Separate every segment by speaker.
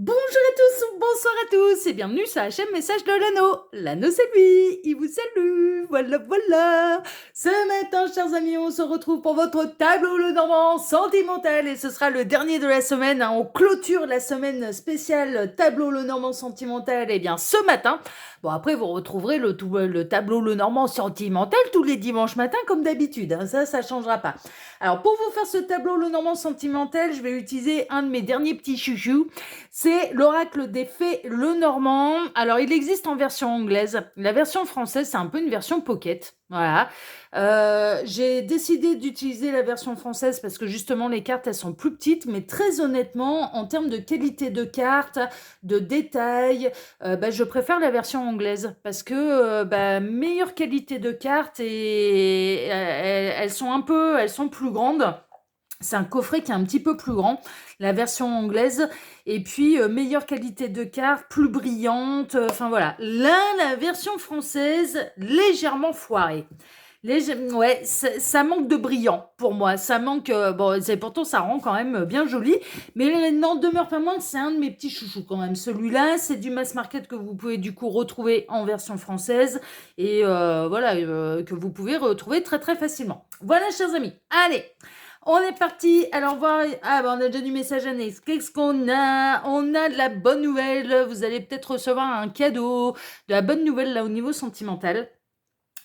Speaker 1: Bonjour à tous, bonsoir à tous et bienvenue sur la chaîne Message de l'Anneau. L'Anneau c'est lui, il vous salue, voilà. Ce matin, chers amis, on se retrouve pour votre tableau le Normand sentimental et ce sera le dernier de la semaine. On clôture la semaine spéciale tableau le Normand sentimental et bien ce matin. Bon après vous retrouverez le tableau le Normand sentimental tous les dimanches matins comme d'habitude, hein. Ça changera pas. Alors pour vous faire ce tableau le Normand sentimental, je vais utiliser un de mes derniers petits chouchous. C'est l'oracle des fées Lenormand. Alors, il existe en version anglaise. La version française, c'est un peu une version pocket. Voilà. J'ai décidé d'utiliser la version française parce que justement, les cartes, elles sont plus petites. Mais très honnêtement, en termes de qualité de cartes, de détails, je préfère la version anglaise parce que meilleure qualité de cartes et elles sont plus grandes. C'est un coffret qui est un petit peu plus grand, la version anglaise, et puis meilleure qualité de carte, plus brillante, enfin voilà. Là, la version française, légèrement foirée. Ouais, ça manque de brillant pour moi. Ça manque, pourtant ça rend quand même bien joli, mais il n'en demeure pas moins que c'est un de mes petits chouchous quand même. Celui-là, c'est du mass market que vous pouvez du coup retrouver en version française et que vous pouvez retrouver très très facilement. Voilà, chers amis. Allez. On est parti. Alors voir. On a déjà du message annexe. Qu'est-ce qu'on a? On a de la bonne nouvelle. Vous allez peut-être recevoir un cadeau. De la bonne nouvelle là au niveau sentimental.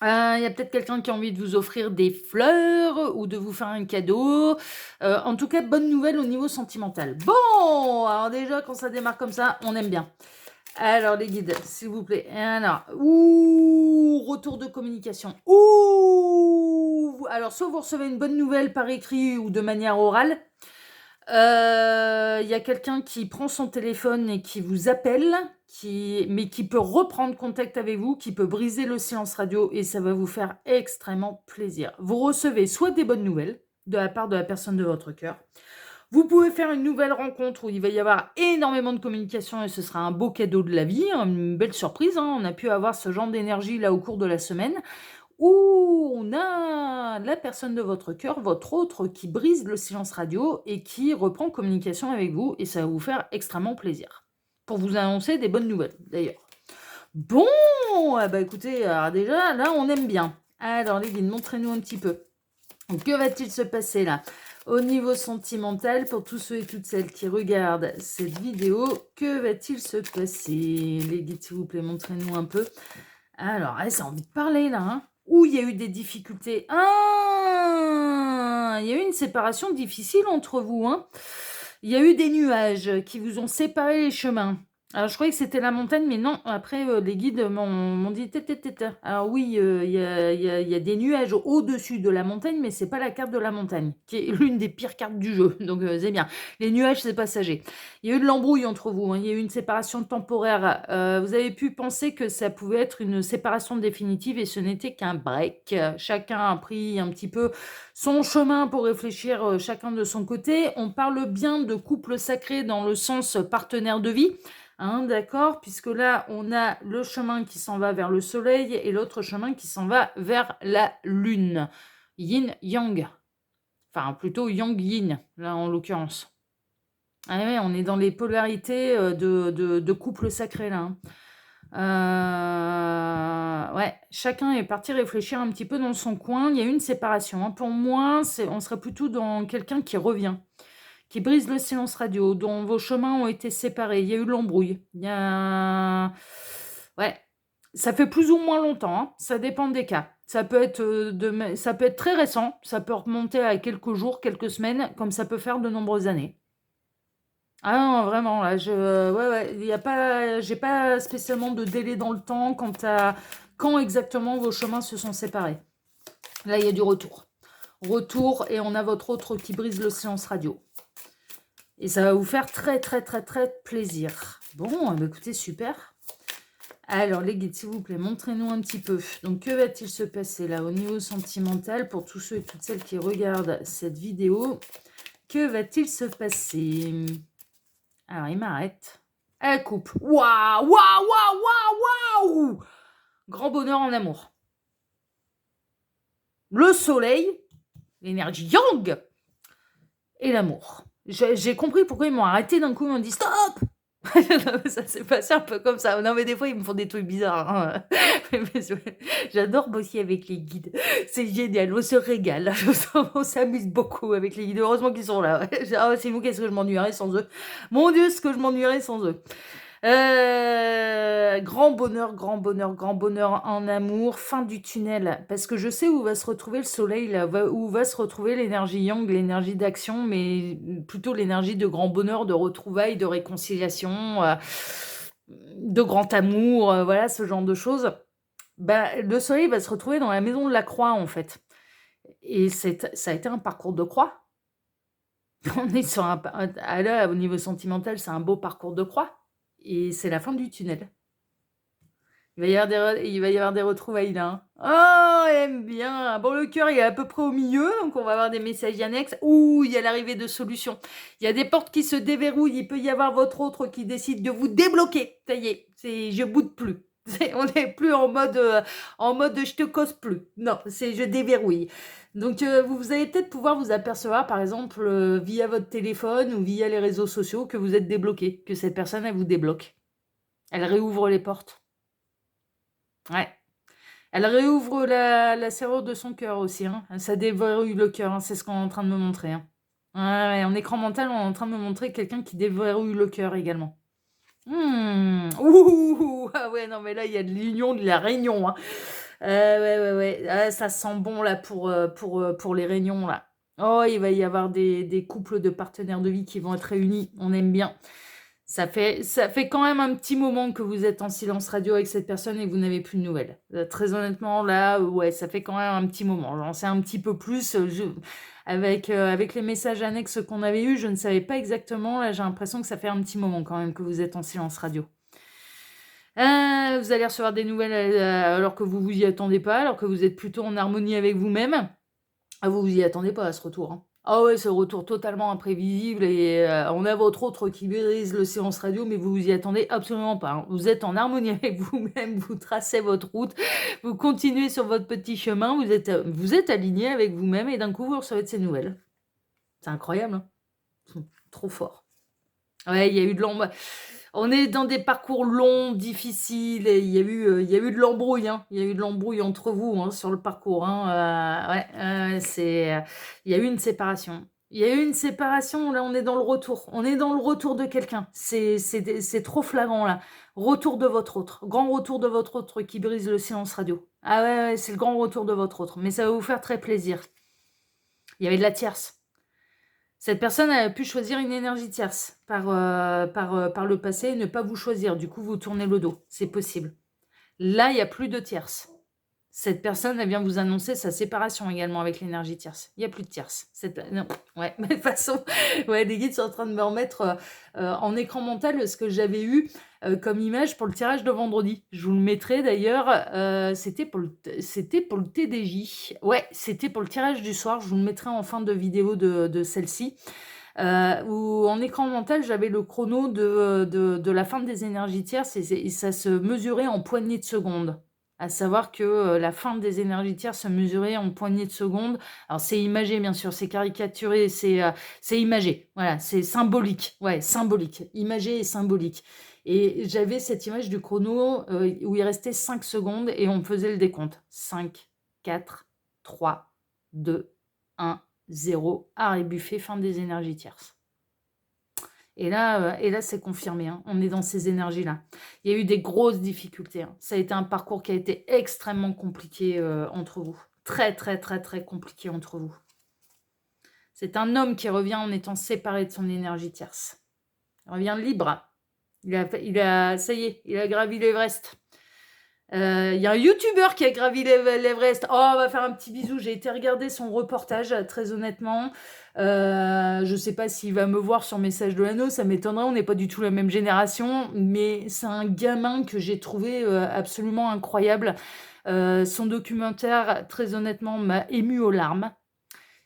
Speaker 1: Il y a peut-être quelqu'un qui a envie de vous offrir des fleurs ou de vous faire un cadeau. En tout cas, bonne nouvelle au niveau sentimental. Bon, alors déjà, quand ça démarre comme ça, on aime bien. Alors, les guides, s'il vous plaît. Alors, retour de communication. Alors, soit vous recevez une bonne nouvelle par écrit ou de manière orale. Il y a quelqu'un qui prend son téléphone et qui vous appelle, mais qui peut reprendre contact avec vous, qui peut briser le silence radio et ça va vous faire extrêmement plaisir. Vous recevez soit des bonnes nouvelles de la part de la personne de votre cœur. Vous pouvez faire une nouvelle rencontre où il va y avoir énormément de communication et ce sera un beau cadeau de la vie, une belle surprise. On a pu avoir ce genre d'énergie là au cours de la semaine. Ou on a la personne de votre cœur, votre autre, qui brise le silence radio et qui reprend communication avec vous et ça va vous faire extrêmement plaisir. Pour vous annoncer des bonnes nouvelles d'ailleurs. Bon, écoutez, alors déjà là on aime bien. Alors les guides, montrez-nous un petit peu. Que va-t-il se passer là? Au niveau sentimental, pour tous ceux et toutes celles qui regardent cette vidéo, que va-t-il se passer? Les guides, s'il vous plaît, montrez-nous un peu. Alors, ça a envie de parler là, hein. Où il y a eu des difficultés. Il y a eu une séparation difficile entre vous, hein. Il y a eu des nuages qui vous ont séparé les chemins. Alors, je croyais que c'était la montagne, mais non. Après, les guides m'ont dit... Alors oui, il y a des nuages au-dessus de la montagne, mais c'est pas la carte de la montagne, qui est l'une des pires cartes du jeu. Donc, c'est bien. Les nuages, c'est passager. Il y a eu de l'embrouille entre vous, hein. Il y a eu une séparation temporaire. Vous avez pu penser que ça pouvait être une séparation définitive et ce n'était qu'un break. Chacun a pris un petit peu son chemin pour réfléchir chacun de son côté. On parle bien de couple sacré dans le sens partenaire de vie. Hein, d'accord, puisque là, on a le chemin qui s'en va vers le soleil et l'autre chemin qui s'en va vers la lune. Yin-yang. Enfin, plutôt yang-yin, là, en l'occurrence. Ah ouais, on est dans les polarités de couple sacré, là. Ouais, chacun est parti réfléchir un petit peu dans son coin. Il y a eu une séparation, hein. Pour moi, on serait plutôt dans quelqu'un qui revient, qui brise le silence radio, dont vos chemins ont été séparés. Il y a eu de l'embrouille. Ouais, ça fait plus ou moins longtemps, hein. Ça dépend des cas. Ça peut être très récent, ça peut remonter à quelques jours, quelques semaines, comme ça peut faire de nombreuses années. Ah non, vraiment, là, il y a pas, j'ai pas spécialement de délai dans le temps quant à quand exactement vos chemins se sont séparés. Là, il y a du retour. Retour, et on a votre autre qui brise le silence radio. Et ça va vous faire très, très, très, très plaisir. Bon, écoutez, super. Alors, les guides, s'il vous plaît, montrez-nous un petit peu. Donc, que va-t-il se passer là au niveau sentimental pour tous ceux et toutes celles qui regardent cette vidéo? Que va-t-il se passer? Alors, il m'arrête. Elle coupe. Waouh, waouh, waouh, waouh, waouh! Grand bonheur en amour. Le soleil, l'énergie yang et l'amour. J'ai compris pourquoi ils m'ont arrêté d'un coup. Ils m'ont dit stop! Non, mais ça s'est passé un peu comme ça. Non, mais des fois, ils me font des trucs bizarres, hein. J'adore bosser avec les guides. C'est génial, on se régale. On s'amuse beaucoup avec les guides. Heureusement qu'ils sont là. Ouais. Ah, c'est vous, qu'est-ce que je m'ennuierais sans eux. Mon Dieu, ce que je m'ennuierais sans eux. Grand bonheur, grand bonheur, grand bonheur en amour, fin du tunnel. Parce que je sais où va se retrouver le soleil, là, où va se retrouver l'énergie yang, l'énergie d'action, mais plutôt l'énergie de grand bonheur, de retrouvailles, de réconciliation, de grand amour, voilà, ce genre de choses. Bah, le soleil va se retrouver dans la maison de la croix, en fait. Et ça a été un parcours de croix. On est sur là, au niveau sentimental, c'est un beau parcours de croix. Et c'est la fin du tunnel. Il va y avoir des retrouvailles là, hein. Oh, elle aime bien. Bon, le cœur, il est à peu près au milieu, donc on va avoir des messages annexes. Ouh, il y a l'arrivée de solutions. Il y a des portes qui se déverrouillent. Il peut y avoir votre autre qui décide de vous débloquer. Ça y est, je boude plus. On n'est plus en mode je te cause plus. Non, c'est je déverrouille. Donc, vous allez peut-être pouvoir vous apercevoir, par exemple, via votre téléphone ou via les réseaux sociaux, que vous êtes débloqué, que cette personne, elle vous débloque. Elle réouvre les portes. Ouais. Elle réouvre la serrure de son cœur aussi, hein. Ça déverrouille le cœur, hein, c'est ce qu'on est en train de me montrer, hein. Ouais, ouais, en écran mental, on est en train de me montrer quelqu'un qui déverrouille le cœur également. Ouh, ah ouais, non, mais là, il y a de l'union, de la réunion, hein. Ouais, ouais, ouais. Ah, ça sent bon, là, pour les réunions, là. Oh, il va y avoir des couples de partenaires de vie qui vont être réunis. On aime bien. Ça fait quand même un petit moment que vous êtes en silence radio avec cette personne et que vous n'avez plus de nouvelles. Très honnêtement, là, ouais, ça fait quand même un petit moment. J'en sais un petit peu plus. Avec les messages annexes qu'on avait eus, je ne savais pas exactement. Là, j'ai l'impression que ça fait un petit moment quand même que vous êtes en silence radio. Vous allez recevoir des nouvelles alors que vous vous y attendez pas, alors que vous êtes plutôt en harmonie avec vous-même. Ah, vous vous y attendez pas à ce retour, hein. Ah ouais, ce retour totalement imprévisible et on a votre autre qui brise le séance radio, mais vous vous y attendez absolument pas, hein. Vous êtes en harmonie avec vous-même, vous tracez votre route, vous continuez sur votre petit chemin, vous êtes aligné avec vous-même et d'un coup, vous recevez de ces nouvelles. C'est incroyable, hein. Trop fort. Ouais, il y a eu de l'ombre. On est dans des parcours longs, difficiles, et il y a eu de l'embrouille, hein. Il y a eu de l'embrouille entre vous, hein, sur le parcours, hein. Ouais, il y a eu une séparation. Il y a eu une séparation, là on est dans le retour. On est dans le retour de quelqu'un. C'est trop flagrant là. Retour de votre autre. Grand retour de votre autre qui brise le silence radio. Ah ouais, ouais, c'est le grand retour de votre autre. Mais ça va vous faire très plaisir. Il y avait de la tierce. Cette personne a pu choisir une énergie tierce par le passé et ne pas vous choisir. Du coup, vous tournez le dos. C'est possible. Là, il n'y a plus de tierce. Cette personne, elle vient vous annoncer sa séparation également avec l'énergie tierce. Il n'y a plus de tierce. Non, ouais, mais de toute façon, ouais, les guides sont en train de me remettre en écran mental ce que j'avais eu comme image pour le tirage de vendredi. Je vous le mettrai d'ailleurs. C'était pour le TDJ. Ouais, c'était pour le tirage du soir. Je vous le mettrai en fin de vidéo de celle-ci. Où en écran mental, j'avais le chrono de la fin des énergies tierces et ça se mesurait en poignées de secondes. À savoir que la fin des énergies tierces se mesurait en poignées de secondes. Alors c'est imagé, bien sûr, c'est caricaturé, c'est imagé. Voilà, c'est symbolique. Ouais, symbolique. Imagé et symbolique. Et j'avais cette image du chrono où il restait 5 secondes et on faisait le décompte. 5, 4, 3, 2, 1, 0. Arrêt buffet, fin des énergies tierces. Et là, c'est confirmé, hein. On est dans ces énergies-là. Il y a eu des grosses difficultés, hein. Ça a été un parcours qui a été extrêmement compliqué entre vous. Très, très, très, très compliqué entre vous. C'est un homme qui revient en étant séparé de son énergie tierce. Il revient libre. Ça y est, il a gravi l'Everest. Il y a un youtubeur qui a gravi l'Everest. Oh, on va faire un petit bisou. J'ai été regarder son reportage, très honnêtement. Je sais pas s'il va me voir sur Message de l'Anneau, ça m'étonnerait, on n'est pas du tout la même génération, mais c'est un gamin que j'ai trouvé absolument incroyable. Son documentaire, très honnêtement, m'a ému aux larmes.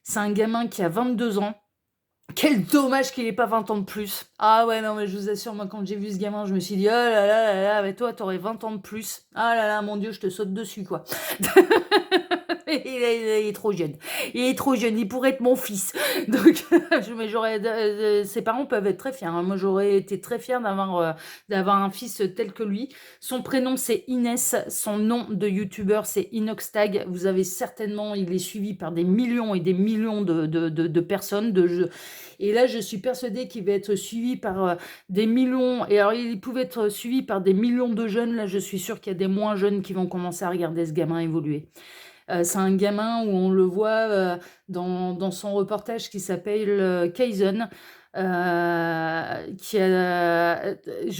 Speaker 1: C'est un gamin qui a 22 ans. Quel dommage qu'il ait pas 20 ans de plus. Ah ouais, non, mais je vous assure, moi, quand j'ai vu ce gamin, je me suis dit, oh là là là là, mais toi, t'aurais 20 ans de plus. Ah là là, mon Dieu, je te saute dessus, quoi. Il est trop jeune. Il est trop jeune, il pourrait être mon fils. Donc, mais ses parents peuvent être très fiers, hein. Moi, j'aurais été très fière d'avoir un fils tel que lui. Son prénom, c'est Inès. Son nom de youtubeur, c'est Inoxtag. Vous avez certainement, il est suivi par des millions et des millions de personnes. Et là, je suis persuadée qu'il va être suivi par des millions. Et alors, il pouvait être suivi par des millions de jeunes. Là, je suis sûre qu'il y a des moins jeunes qui vont commencer à regarder ce gamin évoluer. C'est un gamin où on le voit dans son reportage qui s'appelle Kaizen. Je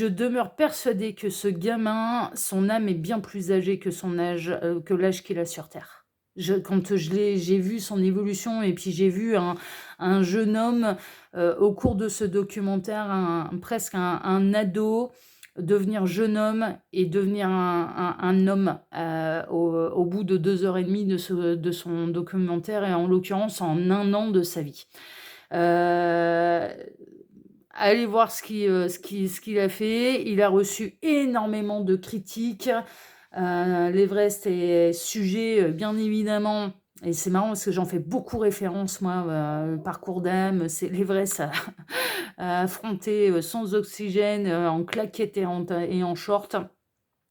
Speaker 1: demeure persuadée que ce gamin, son âme est bien plus âgée que son âge, que l'âge qu'il a sur Terre. Quand j'ai vu son évolution et puis j'ai vu un jeune homme au cours de ce documentaire, presque un ado, devenir jeune homme et devenir un homme au bout de 2 heures et demie de son documentaire, et en l'occurrence en 1 an de sa vie. Allez voir ce qu'il a fait. Il a reçu énormément de critiques. L'Everest est sujet, bien évidemment, et c'est marrant parce que j'en fais beaucoup référence, moi, le parcours d'âme, c'est l'Everest à affronter sans oxygène, en claquettes et en short.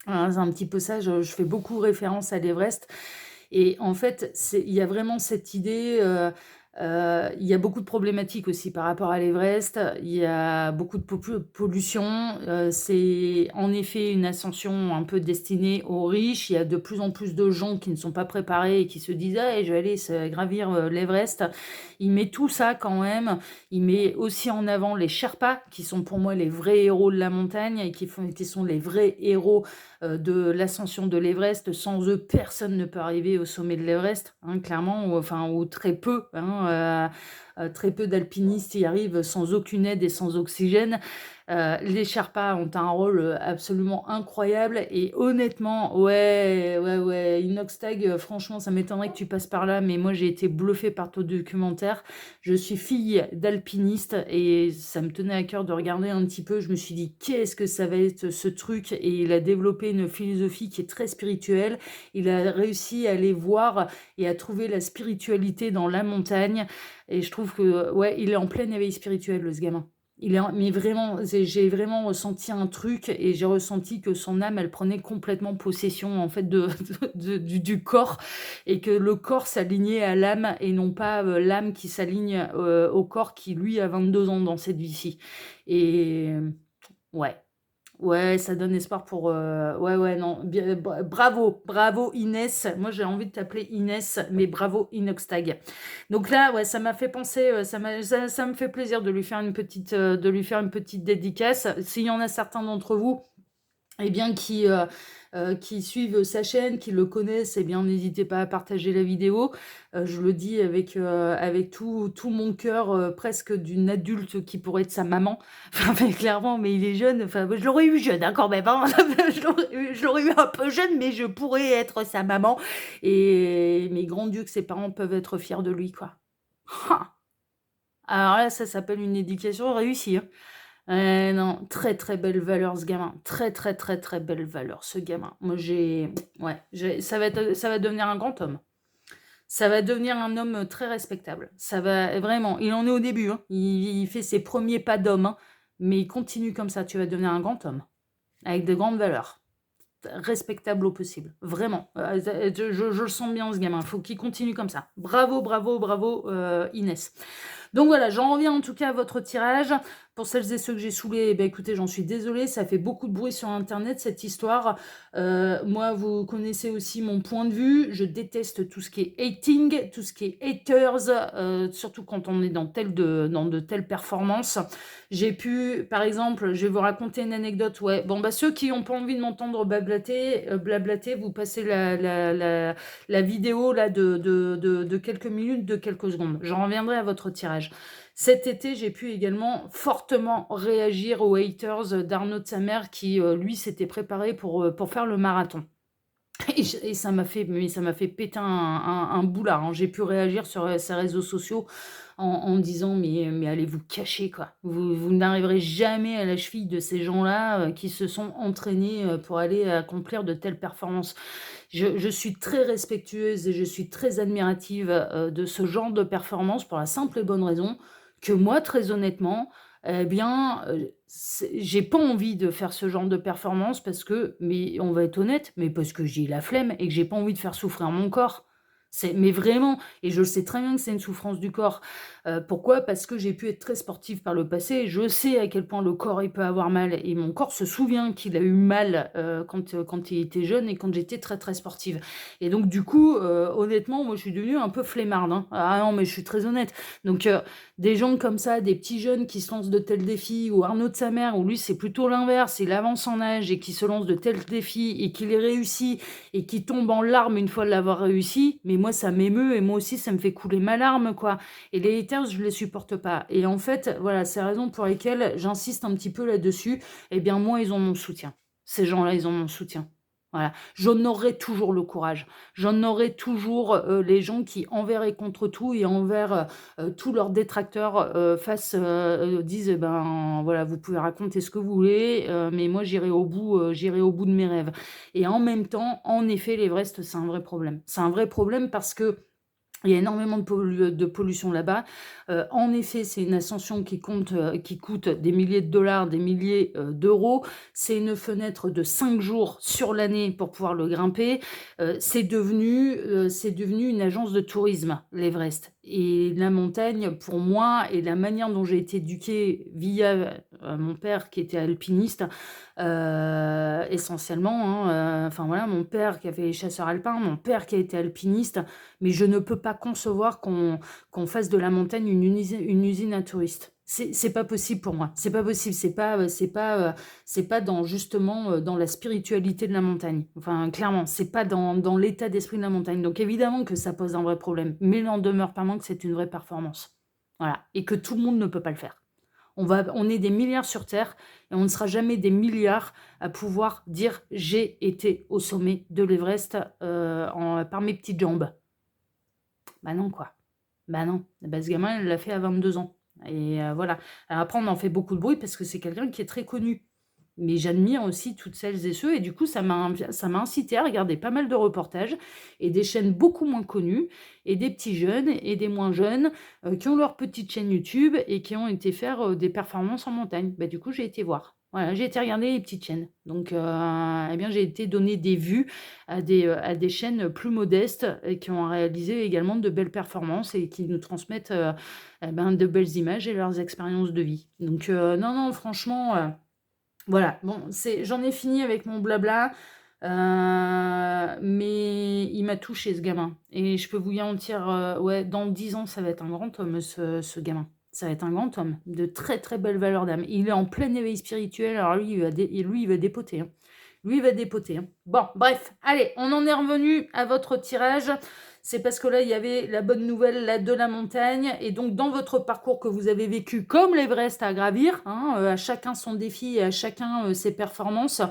Speaker 1: Voilà, c'est un petit peu ça, je fais beaucoup référence à l'Everest. Et en fait, il y a vraiment cette idée, il y a beaucoup de problématiques aussi par rapport à l'Everest. Il y a beaucoup de pollution. C'est en effet une ascension un peu destinée aux riches. Il y a de plus en plus de gens qui ne sont pas préparés et qui se disent ah, je vais aller gravir l'Everest. Il met tout ça quand même. Il met aussi en avant les Sherpas, qui sont pour moi les vrais héros de la montagne et qui sont les vrais héros de l'ascension de l'Everest. Sans eux, personne ne peut arriver au sommet de l'Everest, hein, clairement, ou très peu. Très peu d'alpinistes y arrivent sans aucune aide et sans oxygène. Les Sherpas ont un rôle absolument incroyable, et honnêtement, ouais, Inoxtag, franchement, ça m'étonnerait que tu passes par là, mais moi j'ai été bluffée par ton documentaire. Je suis fille d'alpiniste et ça me tenait à cœur de regarder un petit peu. Je me suis dit, qu'est-ce que ça va être ce truc? Et il a développé une philosophie qui est très spirituelle. Il a réussi à aller voir et à trouver la spiritualité dans la montagne. Et je trouve que, ouais, il est en plein éveil spirituel, ce gamin. Mais vraiment, j'ai vraiment ressenti un truc, et j'ai ressenti que son âme, elle prenait complètement possession en fait du corps, et que le corps s'alignait à l'âme et non pas l'âme qui s'aligne au corps qui, lui, a 22 ans dans cette vie-ci. Et ouais. Ouais, ça donne espoir pour... ouais, non. Bravo Inès. Moi, j'ai envie de t'appeler Inès, mais bravo Inoxtag. Donc là, ouais, ça m'a fait penser, ça me fait plaisir de lui faire une petite dédicace. S'il y en a certains d'entre vous, eh bien, qui suivent sa chaîne, qui le connaissent, eh bien, n'hésitez pas à partager la vidéo. Je le dis avec tout mon cœur, presque d'une adulte qui pourrait être sa maman. Enfin, mais clairement, mais il est jeune. Enfin, je l'aurais eu jeune, hein, quand même, hein. Je l'aurais eu un peu jeune, mais je pourrais être sa maman. Et mais grand Dieu que ses parents peuvent être fiers de lui, quoi. Ah. Alors là, ça s'appelle une éducation réussie, hein. Non, très très belle valeur ce gamin. Très très très très belle valeur ce gamin. Moi ça va devenir un grand homme. Ça va devenir un homme très respectable. Ça va vraiment. Il en est au début, hein. Il fait ses premiers pas d'homme, hein. Mais il continue comme ça. Tu vas devenir un grand homme avec de grandes valeurs, respectable au possible. Vraiment. Je le sens bien ce gamin. Il faut qu'il continue comme ça. Bravo, bravo, bravo, Inès. Donc voilà, j'en reviens en tout cas à votre tirage. Pour celles et ceux que j'ai saoulés, eh bien, écoutez, j'en suis désolée, ça fait beaucoup de bruit sur Internet, cette histoire. Moi, vous connaissez aussi mon point de vue. Je déteste tout ce qui est hating, tout ce qui est haters, surtout quand on est dans de telles performances. J'ai pu, par exemple, je vais vous raconter une anecdote. Ouais, bon, bah, ceux qui n'ont pas envie de m'entendre blablater, vous passez la vidéo là, de quelques minutes, de quelques secondes. J'en reviendrai à votre tirage. Cet été, j'ai pu également fortement réagir aux haters d'Arnaud de sa mère qui, lui, s'était préparé pour faire le marathon. Et ça m'a fait péter un boulard, hein. J'ai pu réagir sur ses réseaux sociaux en me disant: «Mais allez vous cacher quoi. Vous n'arriverez jamais à la cheville de ces gens-là, qui se sont entraînés, pour aller accomplir de telles performances». Je suis très respectueuse et je suis très admirative, de ce genre de performance pour la simple et bonne raison que moi, très honnêtement, eh bien, j'ai pas envie de faire ce genre de performance parce que mais on va être honnête, mais parce que j'ai la flemme et que j'ai pas envie de faire souffrir mon corps. Mais vraiment et je le sais très bien que c'est une souffrance du corps. Pourquoi? Parce que j'ai pu être très sportive par le passé et je sais à quel point le corps, il peut avoir mal et mon corps se souvient qu'il a eu mal, quand il était jeune et quand j'étais très, très sportive et donc du coup, honnêtement, moi, je suis devenue un peu flemmarde, hein. Ah non, mais je suis très honnête. Donc des gens comme ça, des petits jeunes qui se lancent de tels défis ou Arnaud de sa mère où lui, c'est plutôt l'inverse, il avance en âge et qui se lance de tels défis et qui les réussit et qui tombe en larmes une fois l'avoir réussi, mais moi, ça m'émeut et moi aussi, ça me fait couler ma larme, quoi et les haters, je les supporte pas et en fait, voilà, c'est la raison pour lesquelles j'insiste un petit peu là-dessus. Eh bien, moi, ils ont mon soutien. Ces gens-là, ils ont mon soutien. Voilà. J'en aurai toujours le courage. J'en aurai toujours, les gens qui, envers et contre tout et envers, tous leurs détracteurs, disent: «Eh ben, voilà, vous pouvez raconter ce que vous voulez, mais moi, j'irai au bout de mes rêves» et en même temps, en effet, l'Everest, c'est un vrai problème. C'est un vrai problème parce que il y a énormément de pollution là-bas. En effet, c'est une ascension qui coûte des milliers de dollars, des milliers, d'euros. C'est une fenêtre de 5 jours sur l'année pour pouvoir le grimper. C'est devenu une agence de tourisme, l'Everest et la montagne, pour moi et la manière dont j'ai été éduquée via, mon père qui était alpiniste, essentiellement, hein, enfin voilà, mon père qui a fait les chasseurs alpins, mon père qui a été alpiniste, mais je ne peux pas concevoir qu'on fasse de la montagne une usine à touristes. C'est pas possible pour moi. C'est pas possible. C'est pas dans justement, dans la spiritualité de la montagne. Enfin, clairement, c'est pas dans l'état d'esprit de la montagne. Donc évidemment que ça pose un vrai problème, mais il n'en demeure pas moins que c'est une vraie performance. Voilà et que tout le monde ne peut pas le faire. On est des milliards sur terre et on ne sera jamais des milliards à pouvoir dire: «J'ai été au sommet de l'Everest, par mes petites jambes». Bah non, quoi. Bah non. Bah, ce gamin, il l'a fait à 22 ans et voilà. Alors après, on en fait beaucoup de bruit parce que c'est quelqu'un qui est très connu. Mais j'admire aussi toutes celles et ceux et du coup, ça m'a incité à regarder pas mal de reportages et des chaînes beaucoup moins connues et des petits jeunes et des moins jeunes, qui ont leur petite chaîne YouTube et qui ont été faire, des performances en montagne. Bah, du coup, j'ai été voir. Voilà, j'ai été regarder les petites chaînes. Donc eh bien, j'ai été donner des vues à des chaînes plus modestes et qui ont réalisé également de belles performances et qui nous transmettent, eh ben, de belles images et leurs expériences de vie. Donc non, non, franchement, voilà, bon, j'en ai fini avec mon blabla, mais il m'a touché ce gamin et je peux vous garantir, ouais, dans 10 ans, ça va être un grand homme ce gamin. Ça va être un grand homme de très, très belle valeur d'âme. Il est en plein éveil spirituel, alors lui, il va dépoter, hein. Lui, il va dépoter, hein. Bon, bref, allez, on en est revenu à votre tirage. C'est parce que là, il y avait la bonne nouvelle là, de la montagne. Et donc, dans votre parcours que vous avez vécu comme l'Everest à gravir, hein, à chacun son défi et à chacun ses performances,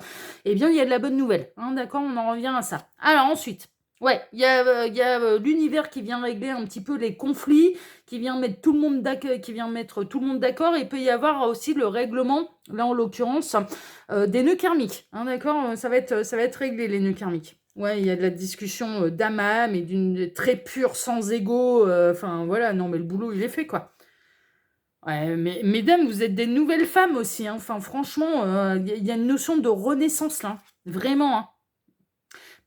Speaker 1: eh bien, il y a de la bonne nouvelle, hein, d'accord? On en revient à ça. Alors, ensuite, ouais, il y a l'univers qui vient régler un petit peu les conflits, qui vient mettre tout le monde d'accord. Et il peut y avoir aussi le règlement, là, en l'occurrence, des nœuds karmiques, hein, d'accord? Ça va être réglé, les nœuds karmiques. Ouais, il y a de la discussion, d'âme à âme et d'une très pure, sans ego, enfin voilà, non mais le boulot il est fait quoi. Ouais, mais mesdames, vous êtes des nouvelles femmes aussi, hein, enfin franchement, il y a une notion de renaissance là, vraiment, hein.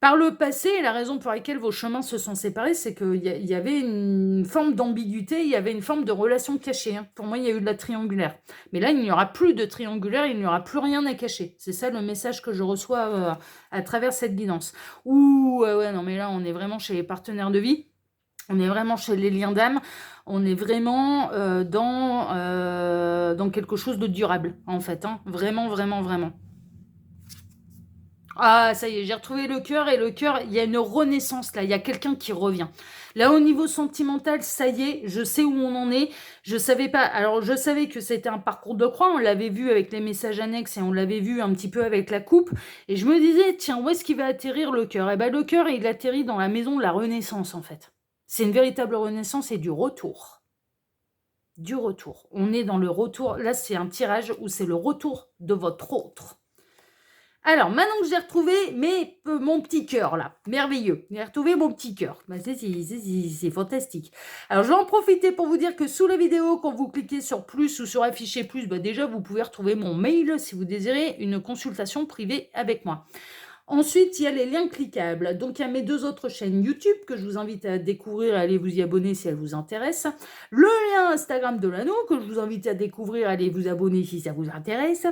Speaker 1: Par le passé, la raison pour laquelle vos chemins se sont séparés, c'est qu'il y avait une forme d'ambiguïté, il y avait une forme de relation cachée, hein. Pour moi, il y a eu de la triangulaire. Mais là, il n'y aura plus de triangulaire, il n'y aura plus rien à cacher. C'est ça le message que je reçois à travers cette guidance. Ouh, ouais, non, mais là, on est vraiment chez les partenaires de vie. On est vraiment chez les liens d'âme. On est vraiment dans quelque chose de durable, en fait, hein. Vraiment, vraiment, vraiment. Ah, ça y est, j'ai retrouvé le cœur et le cœur, il y a une renaissance là, il y a quelqu'un qui revient. Là, au niveau sentimental, ça y est, je sais où on en est. Je savais pas. Alors, je savais que c'était un parcours de croix. On l'avait vu avec les messages annexes et on l'avait vu un petit peu avec la coupe. Et je me disais, tiens, où est-ce qu'il va atterrir le cœur? Eh ben, le cœur, il atterrit dans la maison de la renaissance, en fait. C'est une véritable renaissance et du retour. du retour. On est dans le retour. Là, c'est un tirage où c'est le retour de votre autre. Alors, maintenant que j'ai retrouvé mon petit cœur, là, merveilleux, j'ai retrouvé mon petit cœur, bah, c'est fantastique. Alors, je vais en profiter pour vous dire que sous la vidéo, quand vous cliquez sur plus ou sur afficher plus, bah, déjà, vous pouvez retrouver mon mail si vous désirez une consultation privée avec moi. Ensuite, il y a les liens cliquables. Donc, il y a mes 2 autres chaînes YouTube que je vous invite à découvrir et allez vous y abonner si elles vous intéressent. Le lien Instagram de l'anneau que je vous invite à découvrir, allez vous abonner si ça vous intéresse.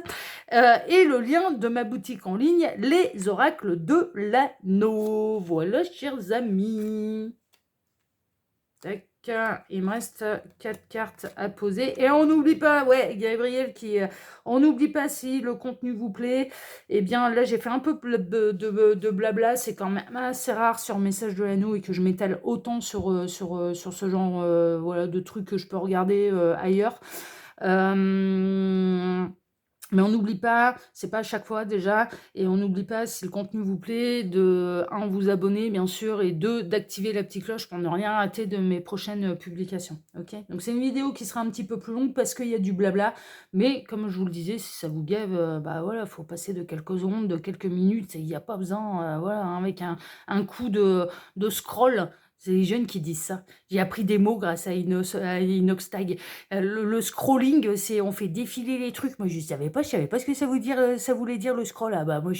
Speaker 1: Et le lien de ma boutique en ligne, les oracles de l'anneau. Voilà, chers amis. Tac. Il me reste 4 cartes à poser. Et on n'oublie pas, ouais, Gabriel on n'oublie pas si le contenu vous plaît. Eh bien, là, j'ai fait un peu de blabla. C'est quand même assez rare sur Message de l'anneau et que je m'étale autant sur ce genre voilà, de trucs que je peux regarder ailleurs. Mais on n'oublie pas, c'est pas à chaque fois déjà, et on n'oublie pas, si le contenu vous plaît, de 1, vous abonner bien sûr, et 2, d'activer la petite cloche pour ne rien rater de mes prochaines publications. Ok. Donc c'est une vidéo qui sera un petit peu plus longue parce qu'il y a du blabla, mais comme je vous le disais, si ça vous gave, bah voilà, faut passer de quelques secondes, de quelques minutes, et il n'y a pas besoin, voilà, hein, avec un coup de scroll. C'est les jeunes qui disent ça. J'ai appris des mots grâce à Inoxtag. Le scrolling, c'est on fait défiler les trucs. Moi, je savais pas ce que ça voulait dire le scroll. Ah bah moi, je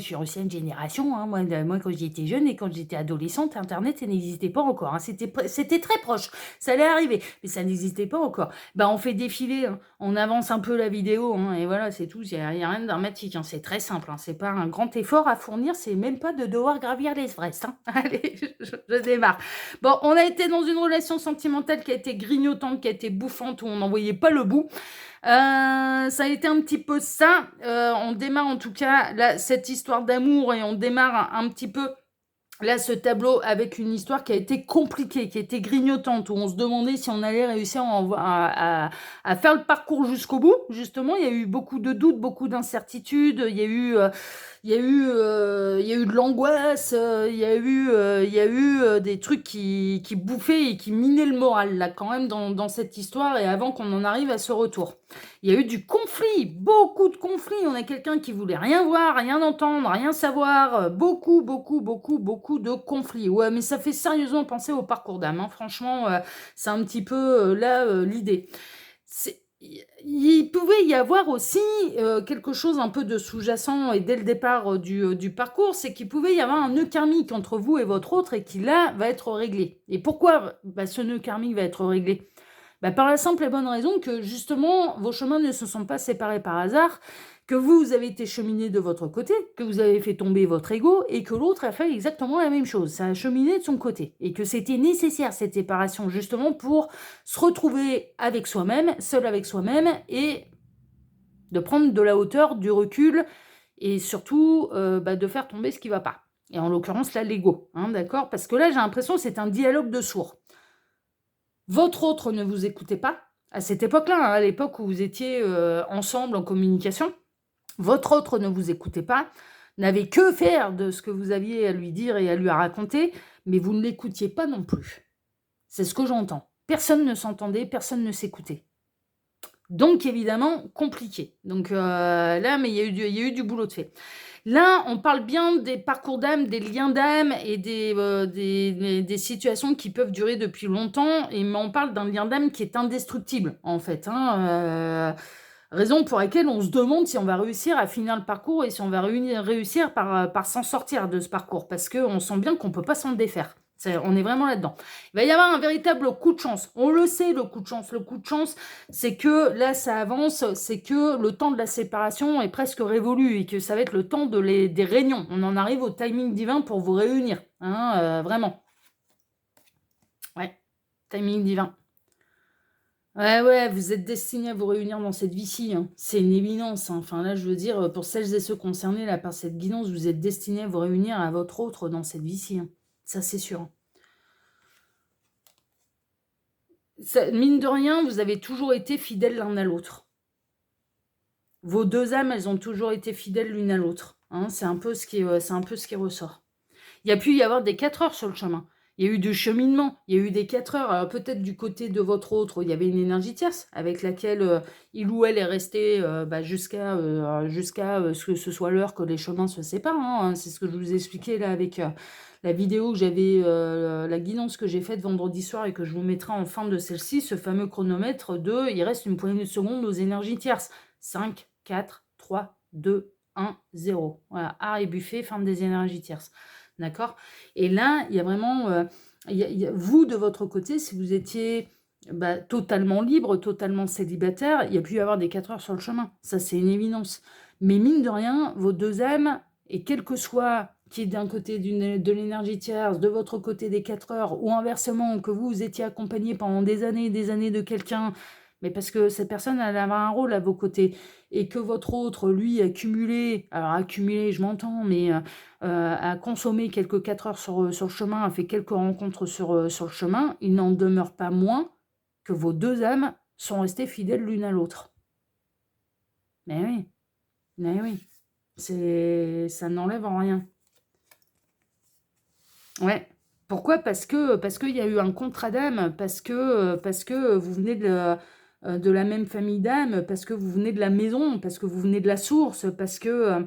Speaker 1: suis ancienne génération. Hein. Moi, quand j'étais jeune et quand j'étais adolescente, Internet, ça n'existait pas encore. Hein. C'était très proche. Ça allait arriver, mais ça n'existait pas encore. Bah, on fait défiler. Hein. On avance un peu la vidéo, hein, et voilà, c'est tout. Il y a rien de dramatique. Hein. C'est très simple. Hein. C'est pas un grand effort à fournir. C'est même pas de devoir gravir l'Everest. Hein. Allez, je démarre. Bon, on a été dans une relation sentimentale qui a été grignotante, qui a été bouffante, où on n'en voyait pas le bout. Ça a été un petit peu ça. On démarre en tout cas là, cette histoire d'amour et on démarre un petit peu là ce tableau avec une histoire qui a été compliquée, qui a été grignotante, où on se demandait si on allait réussir à faire le parcours jusqu'au bout. Justement, il y a eu beaucoup de doutes, beaucoup d'incertitudes, il y a eu de l'angoisse, il y a eu des trucs qui bouffaient et qui minaient le moral, là, quand même, dans cette histoire, et avant qu'on en arrive à ce retour. Il y a eu du conflit, beaucoup de conflits. On a quelqu'un qui voulait rien voir, rien entendre, rien savoir. Beaucoup de conflits. Ouais, mais ça fait sérieusement penser au parcours d'âme. Hein. Franchement, c'est un petit peu l'idée. Il pouvait y avoir aussi quelque chose un peu de sous-jacent et dès le départ du parcours, c'est qu'il pouvait y avoir un nœud karmique entre vous et votre autre et qui là va être réglé. Et pourquoi ce nœud karmique va être réglé? Par la simple et bonne raison que justement vos chemins ne se sont pas séparés par hasard, que vous avez été cheminé de votre côté, que vous avez fait tomber votre ego et que l'autre a fait exactement la même chose. Ça a cheminé de son côté et que c'était nécessaire cette séparation justement pour se retrouver avec soi-même, seul avec soi-même et de prendre de la hauteur, du recul et surtout de faire tomber ce qui ne va pas. Et en l'occurrence là l'ego, hein, d'accord? Parce que là j'ai l'impression que c'est un dialogue de sourds. Votre autre ne vous écoutait pas à cette époque-là, hein, à l'époque où vous étiez ensemble en communication. Votre autre ne vous écoutait pas, n'avait que faire de ce que vous aviez à lui dire et à lui raconter, mais vous ne l'écoutiez pas non plus. C'est ce que j'entends. Personne ne s'entendait, personne ne s'écoutait. Donc, évidemment, compliqué. Donc là, mais il y a eu du boulot de fait. Là, on parle bien des parcours d'âme, des liens d'âme et des situations qui peuvent durer depuis longtemps, mais on parle d'un lien d'âme qui est indestructible, en fait. Hein, raison pour laquelle on se demande si on va réussir à finir le parcours et si on va réussir par s'en sortir de ce parcours, parce qu'on sent bien qu'on ne peut pas s'en défaire. On est vraiment là-dedans. Il va y avoir un véritable coup de chance. On le sait, le coup de chance. Le coup de chance, c'est que là, ça avance, c'est que le temps de la séparation est presque révolu et que ça va être le temps des réunions. On en arrive au timing divin pour vous réunir. Hein, vraiment. Ouais, timing divin. Ouais, vous êtes destinés à vous réunir dans cette vie-ci. Hein. C'est une évidence. Hein. Enfin, là, je veux dire, pour celles et ceux concernés là, par cette guidance, vous êtes destinés à vous réunir à votre autre dans cette vie-ci. Hein. Ça, c'est sûr. Ça, mine de rien, vous avez toujours été fidèles l'un à l'autre. Vos 2 âmes, elles ont toujours été fidèles l'une à l'autre. Hein. C'est un peu ce qui ressort. Il y a pu y avoir des 4 heures sur le chemin. Il y a eu du cheminement, il y a eu des 4 heures. Alors peut-être du côté de votre autre, il y avait une énergie tierce avec laquelle, il ou elle est resté, jusqu'à ce que ce soit l'heure que les chemins se séparent, hein. C'est ce que je vous expliquais là avec, la vidéo que j'avais, la guidance que j'ai faite vendredi soir et que je vous mettrai en fin de celle-ci, ce fameux chronomètre de il reste une poignée de secondes aux énergies tierces. 5, 4, 3, 2, 1, 0. Voilà, art et buffet, fin des énergies tierces. D'accord? Et là, il y a vraiment, vous, de votre côté, si vous étiez totalement libre, totalement célibataire, il y a pu y avoir des 4 heures sur le chemin. Ça, c'est une évidence. Mais mine de rien, vos deux âmes, et quel que soit qui est d'un côté de l'énergie tierce, de votre côté des 4 heures, ou inversement, que vous étiez accompagné pendant des années et des années de quelqu'un, mais parce que cette personne, elle avait un rôle à vos côtés, et que votre autre, lui, a cumulé, alors accumulé, je m'entends, mais a consommé quelques 4 heures sur le chemin, a fait quelques rencontres sur le chemin, il n'en demeure pas moins que vos deux âmes sont restées fidèles l'une à l'autre. Mais oui, mais oui, ça n'enlève en rien. Ouais. Pourquoi? Parce qu'il y a eu un contrat d'âme, parce que vous venez de la même famille d'âme, parce que vous venez de la maison, parce que vous venez de la source, parce que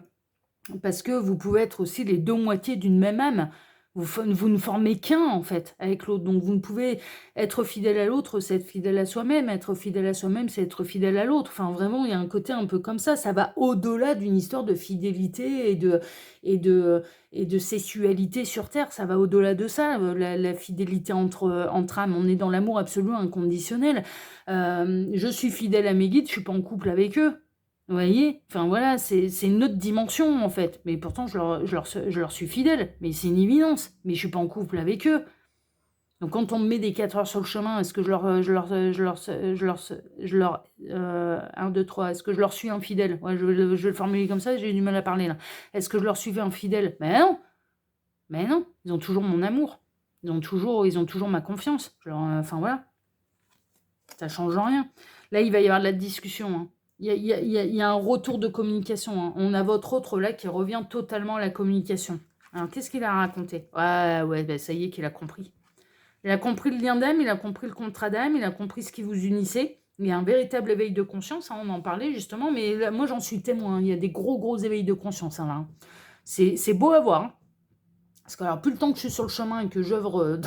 Speaker 1: vous pouvez être aussi les deux moitiés d'une même âme. Vous ne formez qu'un, en fait, avec l'autre. Donc, vous ne pouvez être fidèle à l'autre, c'est être fidèle à soi-même. Être fidèle à soi-même, c'est être fidèle à l'autre. Enfin, vraiment, il y a un côté un peu comme ça. Ça va au-delà d'une histoire de fidélité et de sexualité sur Terre. Ça va au-delà de ça, la fidélité entre âmes. On est dans l'amour absolu inconditionnel. Je suis fidèle à mes guides, je suis pas en couple avec eux. Vous voyez? Enfin voilà, c'est une autre dimension en fait. Mais pourtant, je leur suis fidèle. Mais c'est une évidence. Mais je suis pas en couple avec eux. Donc quand on me met des 4 heures sur le chemin, est-ce que je leur 1, 2, 3, est-ce que je leur suis infidèle? Ouais, je vais le formuler comme ça, j'ai eu du mal à parler là. Est-ce que je leur suis infidèle? Mais non! Mais non! Ils ont toujours mon amour. Ils ont toujours ma confiance. Enfin voilà. Ça change rien. Là, il va y avoir de la discussion, hein. Il y a un retour de communication, hein. On a votre autre là qui revient totalement à la communication. Alors, qu'est-ce qu'il a raconté? Ouais, ça y est qu'il a compris. Il a compris le lien d'âme, il a compris le contrat d'âme, il a compris ce qui vous unissait. Il y a un véritable éveil de conscience, hein, on en parlait justement, mais là, moi j'en suis témoin. Il y a des gros éveils de conscience, hein, là. C'est beau à voir, hein. Parce que alors, plus le temps que je suis sur le chemin et que j'œuvre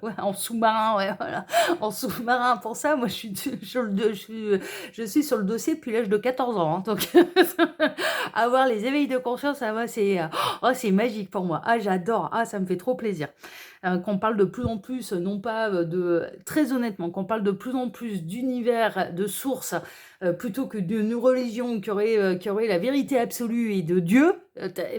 Speaker 1: ouais, en sous-marin, ouais, voilà, en sous-marin pour ça, moi je suis je suis sur le dossier depuis l'âge de 14 ans, hein, donc avoir les éveils de conscience, ah, moi, c'est magique pour moi. Ah, j'adore, ah, ça me fait trop plaisir. Qu'on parle de plus en plus, non pas très honnêtement, qu'on parle de plus en plus d'univers, de sources, plutôt que d'une religion qui aurait la vérité absolue et de Dieu,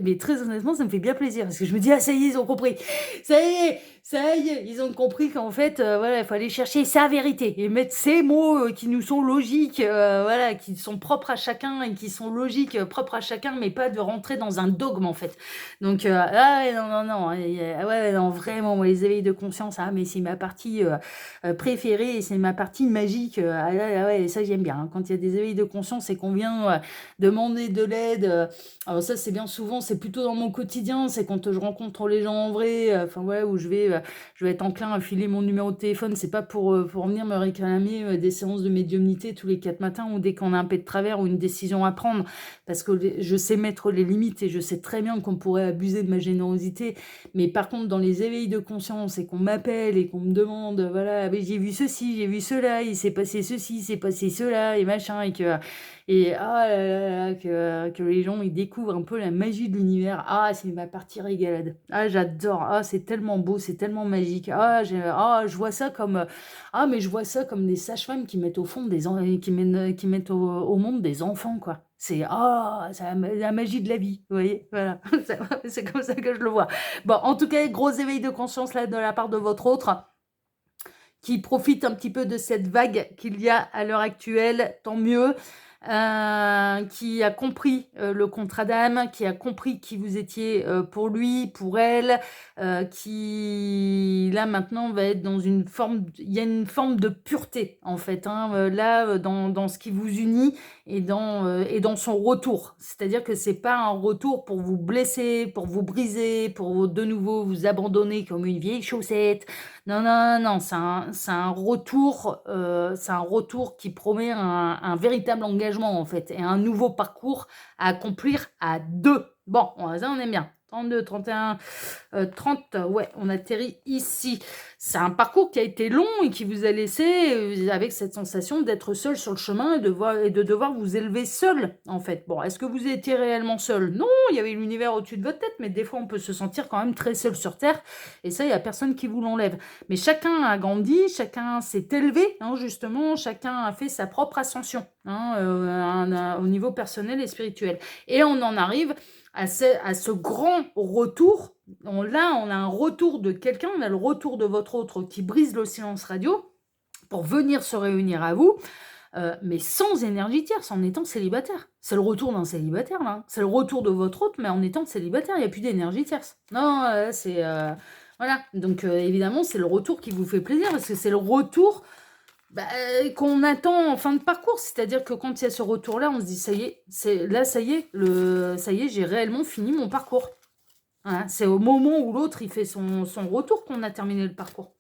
Speaker 1: mais très honnêtement, ça me fait bien plaisir parce que je me dis: «Ah ça y est, ils ont compris. Ça y est, ils ont compris qu'en fait, voilà, il faut aller chercher sa vérité et mettre ces mots, qui nous sont logiques, voilà, qui sont propres à chacun et qui sont logiques, propres à chacun, mais pas de rentrer dans un dogme, en fait». Donc ah ouais, non, ouais, non, vraiment, moi, les éveils de conscience, ah mais c'est ma partie, préférée et c'est ma partie magique, ah ouais, ça j'aime bien, hein. Quand il y a des éveils de conscience et qu'on vient, demander de l'aide, alors ça, c'est bien souvent, c'est plutôt dans mon quotidien, c'est quand je rencontre les gens en vrai, enfin ouais, où je vais être enclin à filer mon numéro de téléphone, c'est pas pour venir me réclamer des séances de médiumnité tous les 4 matins ou dès qu'on a un peu de travers ou une décision à prendre, parce que je sais mettre les limites et je sais très bien qu'on pourrait abuser de ma générosité, mais par contre, dans les éveils de conscience et qu'on m'appelle et qu'on me demande, voilà, mais j'ai vu ceci, j'ai vu cela, il s'est passé ceci, il s'est passé cela, et machin, et ah là là là, que les gens ils découvrent un peu la magie de l'univers. Ah, c'est ma partie régalade. Ah, j'adore. Ah, c'est tellement beau, c'est tellement magique. Je vois ça comme mais je vois ça comme des sages-femmes qui mettent au fond qui mettent au monde des enfants, quoi. C'est la magie de la vie, vous voyez, voilà. C'est comme ça que je le vois. Bon, en tout cas, gros éveil de conscience là de la part de votre autre, qui profite un petit peu de cette vague qu'il y a à l'heure actuelle, tant mieux. Qui a compris le contrat d'âme, qui a compris qui vous étiez pour lui, pour elle, qui là maintenant va être dans une forme, il y a une forme de pureté en fait, hein, là dans ce qui vous unit, et dans son retour. C'est-à-dire que c'est pas un retour pour vous blesser, pour vous briser, pour de nouveau vous abandonner comme une vieille chaussette. Non, non, non, c'est un retour qui promet un véritable engagement en fait et un nouveau parcours à accomplir à 2. Bon, ça on aime bien. 32, 31, 30, ouais, on atterrit ici. C'est un parcours qui a été long et qui vous a laissé avec cette sensation d'être seul sur le chemin et de devoir vous élever seul, en fait. Bon, est-ce que vous étiez réellement seul? Non, il y avait l'univers au-dessus de votre tête, mais des fois, on peut se sentir quand même très seul sur Terre, et ça, il n'y a personne qui vous l'enlève. Mais chacun a grandi, chacun s'est élevé, hein, justement, chacun a fait sa propre ascension, hein, au niveau personnel et spirituel. Et on en arrive à ce grand retour. Là, on a un retour de quelqu'un, on a le retour de votre autre qui brise le silence radio pour venir se réunir à vous, mais sans énergie tierce, en étant célibataire. C'est le retour d'un célibataire, là. Hein. C'est le retour de votre autre, mais en étant célibataire, il n'y a plus d'énergie tierce. Non, c'est... voilà. Donc, évidemment, c'est le retour qui vous fait plaisir, parce que c'est le retour qu'on attend en fin de parcours, c'est-à-dire que quand il y a ce retour-là, on se dit ça y est, ça y est, j'ai réellement fini mon parcours. Voilà, c'est au moment où l'autre il fait son retour qu'on a terminé le parcours,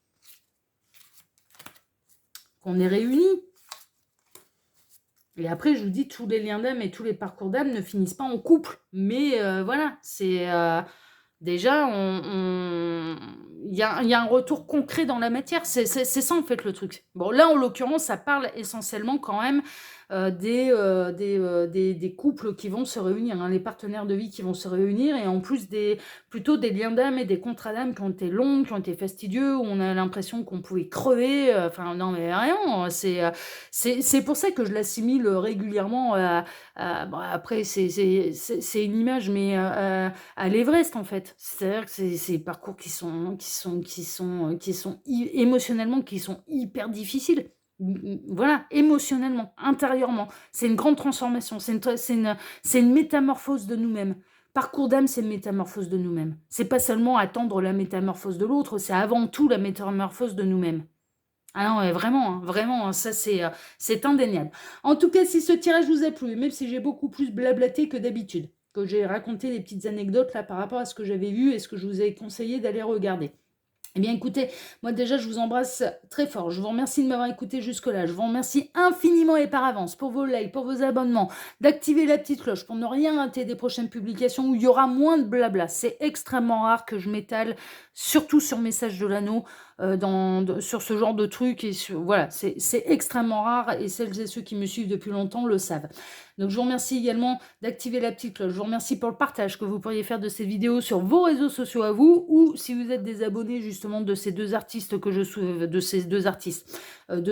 Speaker 1: qu'on est réunis. Et après, je vous dis, tous les liens d'âme et tous les parcours d'âme ne finissent pas en couple, mais voilà, c'est déjà, il y a un retour concret dans la matière. C'est ça, en fait, le truc. Bon, là, en l'occurrence, ça parle essentiellement quand même des couples qui vont se réunir, hein, les partenaires de vie qui vont se réunir, et en plus plutôt des liens d'âme et des contrats d'âme qui ont été longs, qui ont été fastidieux, où on a l'impression qu'on pouvait crever. Enfin, non, mais rien. C'est pour ça que je l'assimile régulièrement bon, après, c'est une image, mais à l'Everest, en fait. C'est-à-dire que c'est des parcours qui sont émotionnellement, qui sont hyper difficiles. Voilà, émotionnellement, intérieurement. C'est une grande transformation, c'est une métamorphose de nous-mêmes. Parcours d'âme, c'est une métamorphose de nous-mêmes. C'est pas seulement attendre la métamorphose de l'autre, c'est avant tout la métamorphose de nous-mêmes. Ah non, ouais, vraiment, hein, ça c'est indéniable. En tout cas, si ce tirage vous a plu, même si j'ai beaucoup plus blablaté que d'habitude, que j'ai raconté des petites anecdotes là par rapport à ce que j'avais vu et ce que je vous ai conseillé d'aller regarder. Eh bien, écoutez, moi déjà, je vous embrasse très fort. Je vous remercie de m'avoir écouté jusque-là. Je vous remercie infiniment et par avance pour vos likes, pour vos abonnements, d'activer la petite cloche pour ne rien rater des prochaines publications où il y aura moins de blabla. C'est extrêmement rare que je m'étale, surtout sur Message de l'Anneau, sur ce genre de trucs. Voilà, c'est extrêmement rare et celles et ceux qui me suivent depuis longtemps le savent. Donc, je vous remercie également d'activer la petite cloche. Je vous remercie pour le partage que vous pourriez faire de ces vidéos sur vos réseaux sociaux à vous, ou si vous êtes des abonnés justement de ces deux artistes de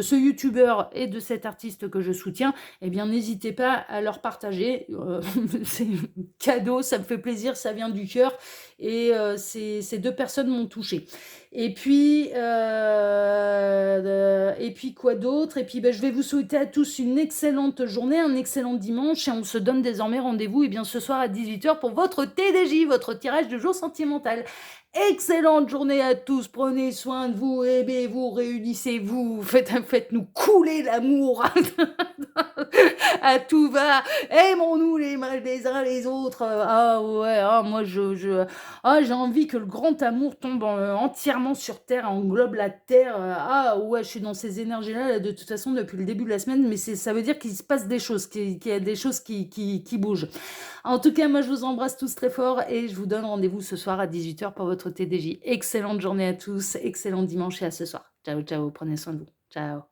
Speaker 1: ce youtubeur et de cet artiste que je soutiens, eh bien, n'hésitez pas à leur partager. C'est cadeau, ça me fait plaisir, ça vient du cœur. Et ces deux personnes m'ont touchée. Et puis quoi d'autre? Et puis je vais vous souhaiter à tous une excellente journée, un excellent dimanche, et on se donne désormais rendez-vous ce soir à 18h pour votre TDJ, votre tirage de jour sentimental. Excellente journée à tous, prenez soin de vous, aimez-vous, réunissez-vous, faites-nous couler l'amour à tout va, aimons-nous les uns les autres. Ah ouais, moi j'ai envie que le grand amour tombe entièrement sur Terre, englobe la Terre. Ah ouais, je suis dans ces énergies-là de toute façon depuis le début de la semaine, mais ça veut dire qu'il se passe des choses, qu'il y a des choses qui bougent. En tout cas, moi je vous embrasse tous très fort et je vous donne rendez-vous ce soir à 18h pour votre TDJ. Excellente journée à tous, excellent dimanche et à ce soir. Ciao, ciao, prenez soin de vous. Ciao.